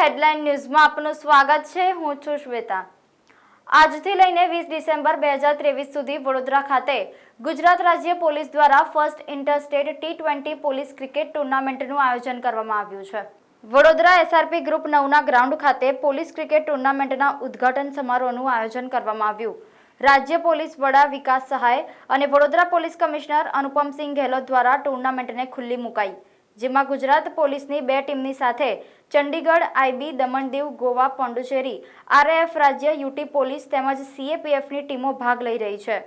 Headline ન્યૂઝમાં આપનું સ્વાગત છે। હું છું શ્વેતા। આજથી લઈને 20 ડિસેમ્બર 2023 સુધી વડોદરા ખાતે ગુજરાત રાજ્ય પોલીસ દ્વારા first interstate T20 police cricket ટુર્નામેન્ટનું આયોજન કરવામાં આવ્યું છે। વડોદરા SRP ગ્રુપ 9ના ગ્રાઉન્ડ ખાતે પોલીસ ક્રિકેટ ટુર્નામેન્ટના ઉદ્ઘાટન સમારોહનું આયોજન કરવામાં આવ્યું। રાજ્ય પોલીસ વડા વિકાસ સહાય અને વડોદરા પોલીસ કમિશનર અનુપમસિંહ ગેહલોત દ્વારા ટુર્નામેન્ટને ખુલ્લી મુકાઈ, જેમાં ગુજરાત પોલીસની 2 ટીમની સાથે ચંડીગઢ, IB, દમણ દીવ, ગોવા, પોંડુચેરી, RAF રાજ્ય, UT પોલીસ તેમજ CAPFની ટીમો ભાગ લઈ રહી છે।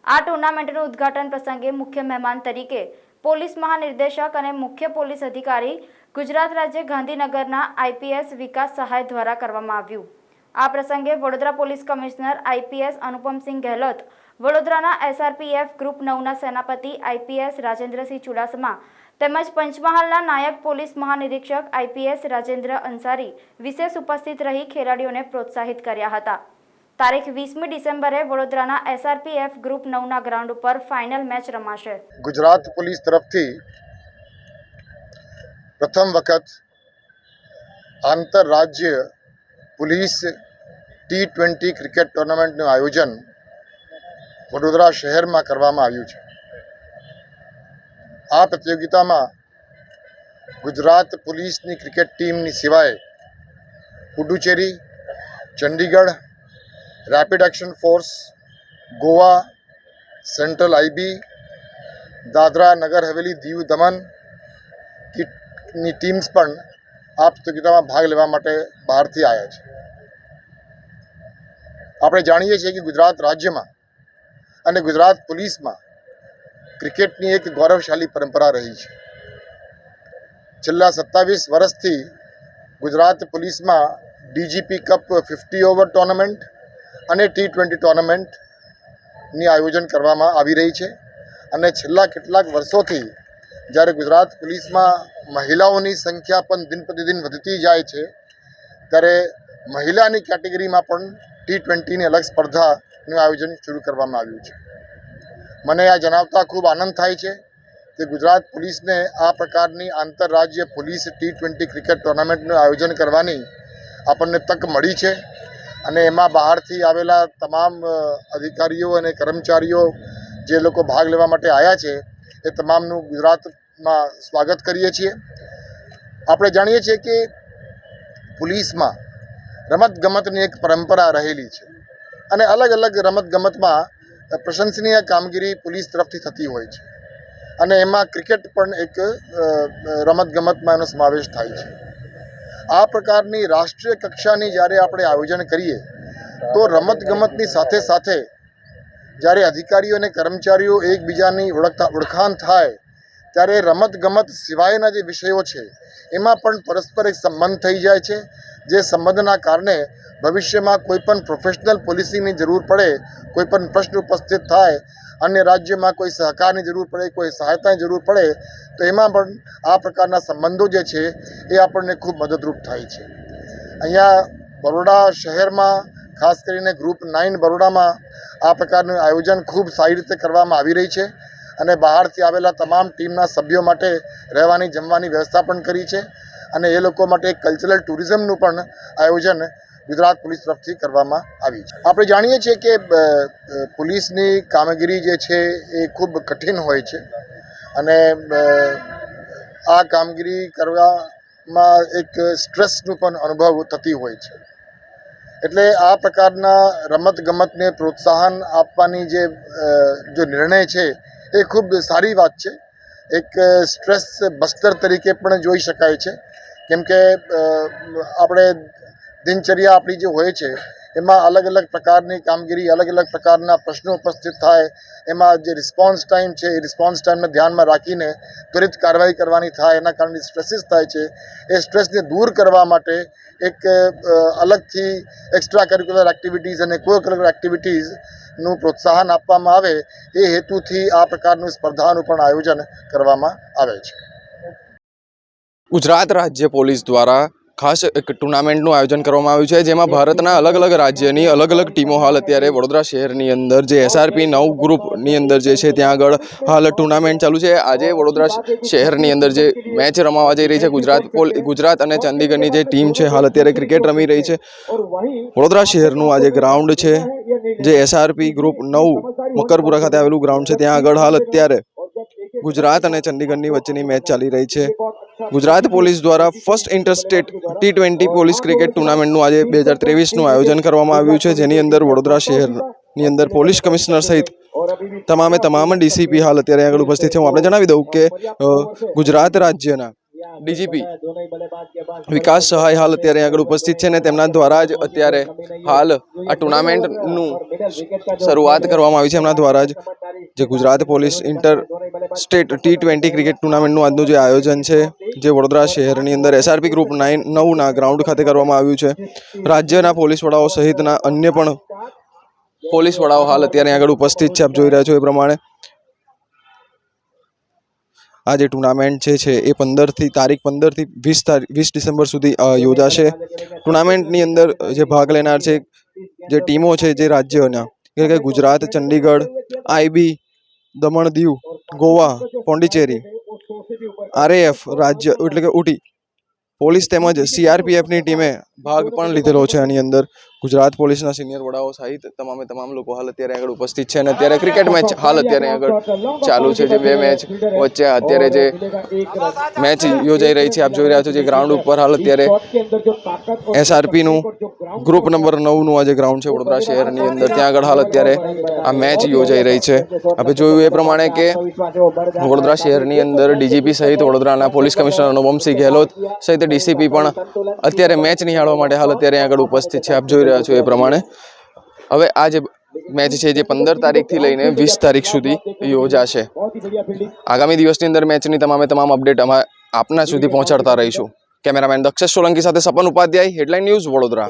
આ ટુર્નામેન્ટનું ઉદ્ઘાટન પ્રસંગે મુખ્ય મહેમાન તરીકે પોલીસ મહાનિર્દેશક અને મુખ્ય પોલીસ અધિકારી ગુજરાત રાજ્ય ગાંધીનગરના IPS વિકાસ સહાય દ્વારા કરવામાં આવ્યું। આ પ્રસંગે Vadodara police commissioner IPS Anupamsinh Gehlot, વડોદરાના SRPF ગ્રુપ 9ના સેનાપતિ IPS રાજેન્દ્રસિંહ ચુડાસમા તેમજ પંચમહાલના નાયબ પોલીસ મહાનિરીક્ષક IPS રાજેન્દ્ર અંસારી વિશેષ ઉપસ્થિત રહી ખેલાડીઓને પ્રોત્સાહિત કર્યા હતા। તારીખ 20મી ડિસેમ્બરે વડોદરાના SRPF ગ્રુપ 9ના ગ્રાઉન્ડ ઉપર ફાઇનલ મેચ રમાશે। ગુજરાત પોલીસ તરફથી પ્રથમ વખત આંતરરાજ્ય પોલીસ T20 ક્રિકેટ ટુર્નામેન્ટનું આયોજન વડોદરા શહેરમાં કરવામાં આવ્યું છે। આ પ્રતિયોગિતામાં ગુજરાત પોલીસની ક્રિકેટ ટીમની સિવાય Puducherry, Chandigarh, rapid action force, Goa, central IB, Dadra Nagar Haveli, Diu Daman ની ટીમ્સ પણ આ પ્રતિયોગિતામાં ભાગ લેવા માટે બહારથી આવ્યા છે। આપણે જાણીએ છીએ કે ગુજરાત રાજ્યમાં અને ગુજરાત પોલીસમાં ક્રિકેટની એક ગૌરવશાળી પરંપરા રહી છે। છેલ્લા 27 વર્ષથી ગુજરાત પોલીસમાં DGP કપ 50 ઓવર ટુર્નામેન્ટ અને T20 ટુર્નામેન્ટની આયોજન કરવામાં આવી રહી છે। અને છેલ્લા કેટલાક વર્ષોથી જ્યારે ગુજરાત પોલીસમાં મહિલાઓની સંખ્યા પણ દિન પ્રતિદિન વધતી જાય છે, ત્યારે મહિલાની કેટેગરીમાં પણ T20ની અલગ સ્પર્ધાનું આયોજન શરૂ કરવામાં આવ્યું છે। મને આ જણાવતા ખૂબ આનંદ થાય છે કે ગુજરાત પોલીસને આ પ્રકારની આંતરરાજ્ય પોલીસ T20 ક્રિકેટ ટુર્નામેન્ટનું આયોજન કરવાની આપણને તક મળી છે। અને એમાં બહારથી આવેલા તમામ અધિકારીઓ અને કર્મચારીઓ જે લોકો ભાગ લેવા માટે આવ્યા છે, એ તમામનું ગુજરાતમાં સ્વાગત કરીએ છીએ। આપણે જાણીએ છીએ કે પોલીસમાં રમતગમતની એક પરંપરા રહેલી છે અને અલગ અલગ રમતગમતમાં પ્રશંસનીય કામગીરી પોલીસ તરફથી થતી હોય છે અને એમાં ક્રિકેટ પણ એક રમતગમતમાં એનો સમાવેશ થાય છે। આ પ્રકારની રાષ્ટ્રીય કક્ષાની જ્યારે આપણે આયોજન કરીએ તો રમતગમતની સાથે સાથે જ્યારે અધિકારીઓ અને કર્મચારીઓ એકબીજાની ઓળખાણ થાય, ત્યારે રમતગમત સિવાયના જે વિષયો છે એમાં પણ પરસ્પર એક સંબંધ થઈ જાય છે, જે સંબંધના કારણે ભવિષ્યમાં કોઈ પણ પ્રોફેશનલ પોલીસિંગની જરૂર પડે, કોઈ પણ પ્રશ્ન ઉપસ્થિત થાય, અન્ય રાજ્યમાં કોઈ સહકારની જરૂર પડે, કોઈ સહાયતાની જરૂર પડે, તો એમાં પણ આ પ્રકારના સંબંધો જે છે એ આપણને ખૂબ મદદરૂપ થાય છે। અહીંયા બરોડા શહેરમાં ખાસ કરીને ગ્રુપ 9 બરોડામાં આ પ્રકારનું આયોજન ખૂબ સારી રીતે કરવામાં આવી રહી છે અને બહારથી આવેલા તમામ ટીમના સભ્યો માટે રહેવાની જમવાની વ્યવસ્થા પણ કરી છે અને એ લોકો માટે કલ્ચરલ ટુરિઝમનું પણ આયોજન ગુજરાત પોલીસ તરફથી કરવામાં આવી છે। આપણે જાણીએ છીએ કે પોલીસની કામગીરી જે છે એ ખૂબ કઠિન હોય છે અને આ કામગીરી કરવામાં એક સ્ટ્રેસનું પણ અનુભવ થતી હોય છે। એટલે આ પ્રકારના રમતગમતને પ્રોત્સાહન આપવાની જો નિર્ણય છે એ ખૂબ સારી વાત છે। એક સ્ટ્રેસ બસ્ટર તરીકે પણ જોઈ શકાય છે, કેમ કે આપણે દિનચર્યા આપણી જે હોય છે એમાં અલગ અલગ પ્રકારની કામગીરી, અલગ અલગ પ્રકારના પ્રશ્નો ઉપસ્થિત થાય, એમાં જે રિસ્પોન્સ ટાઈમ છે એ રિસ્પોન્સ ટાઈમને ધ્યાનમાં રાખીને ત્વરિત કાર્યવાહી કરવાની થાય, એના કારણે સ્ટ્રેસીસ થાય છે। એ સ્ટ્રેસને દૂર કરવા માટે એક અલગથી એક્સ્ટ્રા કરિક્યુલર એક્ટિવિટીઝ અને કો કરિક્યુલર એક્ટિવિટીઝનું પ્રોત્સાહન આપવામાં આવે, એ હેતુથી આ પ્રકારનું સ્પર્ધાનું પણ આયોજન કરવામાં આવે છે। ગુજરાત રાજ્ય પોલીસ દ્વારા ખાસ એક ટુર્નામેન્ટનું આયોજન કરવામાં આવ્યું છે, જેમાં ભારતના અલગ અલગ રાજ્યની અલગ અલગ ટીમો હાલ અત્યારે વડોદરા શહેરની અંદર જે SRP 9 ગ્રુપની અંદર જે છે ત્યાં આગળ હાલ ટુર્નામેન્ટ ચાલુ છે. આજે વડોદરા શહેરની અંદર જે મેચ રમાવા જઈ રહી છે, ગુજરાત અને ચંદીગઢની જે ટીમ છે હાલ અત્યારે ક્રિકેટ રમી રહી છે. વડોદરા શહેરનું આ જે ગ્રાઉન્ડ છે, જે SRP ગ્રુપ 9 મકરપુરા ખાતે આવેલું ગ્રાઉન્ડ છે, ત્યાં આગળ હાલ અત્યારે ગુજરાત અને ચંદીગઢની વચ્ચેની મેચ ચાલી રહી છે. ગુજરાત પોલીસ દ્વારા first interstate T20 police cricket ટુર્નામેન્ટનું આજે 2023નું આયોજન કરવામાં આવ્યું છે, જેની અંદર વડોદરા શહેરની અંદર પોલીસ કમિશનર સહિત તમામ DCP હાલ અત્યારે આગળ ઉપસ્થિત છે. હું આપણે જણાવી દઉં કે ગુજરાત રાજ્યના DGP વિકાસ સહાય હાલ અત્યારે આગળ ઉપસ્થિત છે, ને તેમના દ્વારા જ અત્યારે હાલ આ ટુર્નામેન્ટનું શરૂઆત કરવામાં આવી છે. એમના દ્વારા જ જે Gujarat police interstate T20 cricket ટુર્નામેન્ટનું આજનું જે આયોજન છે, જે વડોદરા શહેરની અંદર SRP ગ્રુપ 9ના ગ્રાઉન્ડ ખાતે કરવામાં આવ્યું છે. રાજ્યના પોલીસ વડાઓ સહિતના અન્ય પણ પોલીસ વડાઓ હાલ અત્યારે આગળ ઉપસ્થિત છે. આપ જોઈ રહ્યા છો એ પ્રમાણે આ જે ટુર્નામેન્ટ છે એ તારીખ 15 થી 20 ડિસેમ્બર સુધી યોજાશે. ટુર્નામેન્ટની અંદર જે ભાગ લેનાર છે જે ટીમો છે જે રાજ્યોના એટલે કે ગુજરાત, ચંડીગઢ, IB, દમણ દીવ, ગોવા, પોંડિચેરી, RAF રાજ્ય એટલે કે ઉટી પોલીસ તેમજ CRPFની ટીમે ભાગ પણ લીધેલો છે. આની અંદર ગુજરાત પોલીસના સિનિયર વડાઓ સહિત તમામ લોકો હાલ અત્યારે આગળ ઉપસ્થિત છે. અને અત્યારે ક્રિકેટ મેચ હાલ અત્યારે આગળ ચાલુ છે. જે બે મેચ વચ્ચે અત્યારે જે મેચ યોજાઈ રહી છે, આપ જોઈ રહ્યા છો જે ગ્રાઉન્ડ ઉપર હાલ અત્યારે SRPનું ગ્રુપ નંબર 9નું આ જે ગ્રાઉન્ડ છે વડોદરા શહેરની અંદર, ત્યાં આગળ હાલ અત્યારે આ મેચ યોજાઈ રહી છે. આપણે જોયું એ પ્રમાણે કે વડોદરા શહેરની અંદર DGP સહિત વડોદરાના પોલીસ કમિશનર અનુપમસિંહ ગેહલોત સહિત DCP પણ અત્યારે મેચ નિહાળવા માટે હાલ અત્યારે આગળ ઉપસ્થિત છે. આપ જોઈ રહ્યા છો એ પ્રમાણે હવે આ જે મેચ છે જે 15 તારીખથી લઈને 20 તારીખ સુધી યોજાશે. આગામી દિવસની અંદર મેચની તમામ અપડેટ અમે આપના સુધી પહોંચાડતા રહીશું. કેમેરામેન દક્ષેશ સોલંકી સાથે સપન ઉપાધ્યાય, હેડલાઇન ન્યૂઝ, વડોદરા.